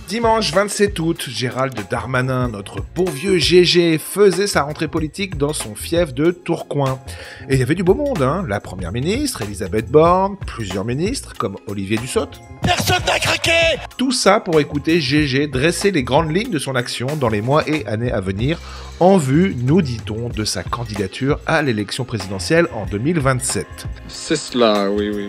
Dimanche 27 août, Gérald Darmanin, notre bon vieux GG, faisait sa rentrée politique dans son fief de Tourcoing. Et il y avait du beau monde, hein. La première ministre, Elisabeth Borne, plusieurs ministres, comme Olivier Dussopt. Personne n'a craqué! Tout ça pour écouter GG dresser les grandes lignes de son action dans les mois et années à venir, en vue, nous dit-on, de sa candidature à l'élection présidentielle en 2027. C'est cela, oui.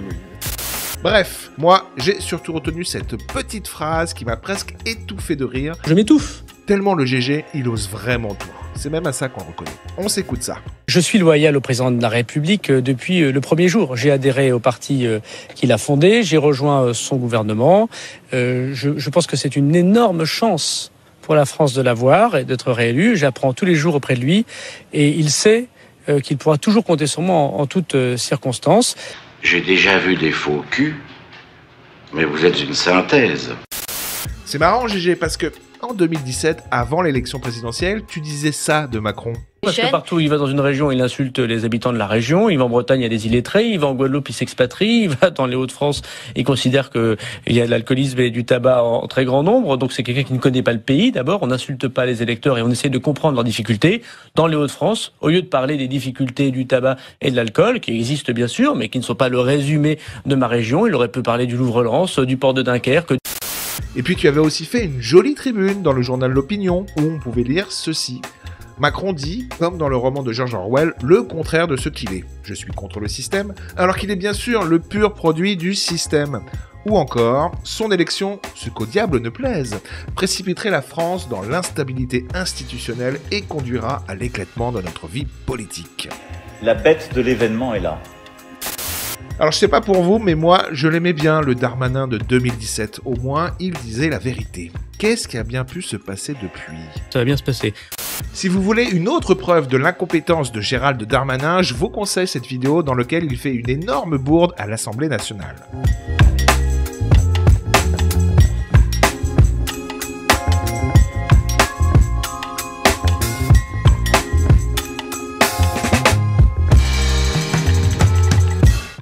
Bref, moi, j'ai surtout retenu cette petite phrase qui m'a presque étouffé de rire. Je m'étouffe. Tellement le GG, il ose vraiment tout. C'est même à ça qu'on le reconnaît. On s'écoute ça. Je suis loyal au président de la République depuis le premier jour. J'ai adhéré au parti qu'il a fondé, j'ai rejoint son gouvernement. Je pense que c'est une énorme chance pour la France de l'avoir et d'être réélu. J'apprends tous les jours auprès de lui et il sait qu'il pourra toujours compter sur moi en toutes circonstances. J'ai déjà vu des faux culs, mais vous êtes une synthèse. C'est marrant, GG, parce que en 2017, avant l'élection présidentielle, tu disais ça de Macron. Parce que partout où il va dans une région, il insulte les habitants de la région. Il va en Bretagne, il y a des illettrés. Il va en Guadeloupe, il s'expatrie. Il va dans les Hauts-de-France, il considère qu'il y a de l'alcoolisme et du tabac en très grand nombre. Donc c'est quelqu'un qui ne connaît pas le pays. D'abord, on n'insulte pas les électeurs et on essaie de comprendre leurs difficultés. Dans les Hauts-de-France, au lieu de parler des difficultés du tabac et de l'alcool, qui existent bien sûr, mais qui ne sont pas le résumé de ma région, il aurait pu parler du Louvre-Lens, du port de Dunkerque. Et puis tu avais aussi fait une jolie tribune dans le journal L'Opinion, où on pouvait lire ceci. Macron dit, comme dans le roman de George Orwell, le contraire de ce qu'il est. Je suis contre le système, alors qu'il est bien sûr le pur produit du système. Ou encore, son élection, ce qu'au diable ne plaise, précipiterait la France dans l'instabilité institutionnelle et conduira à l'éclatement de notre vie politique. La bête de l'événement est là. Alors je sais pas pour vous, mais moi je l'aimais bien, le Darmanin de 2017. Au moins, il disait la vérité. Qu'est-ce qui a bien pu se passer depuis ? Ça va bien se passer. Si vous voulez une autre preuve de l'incompétence de Gérald Darmanin, je vous conseille cette vidéo dans laquelle il fait une énorme bourde à l'Assemblée nationale.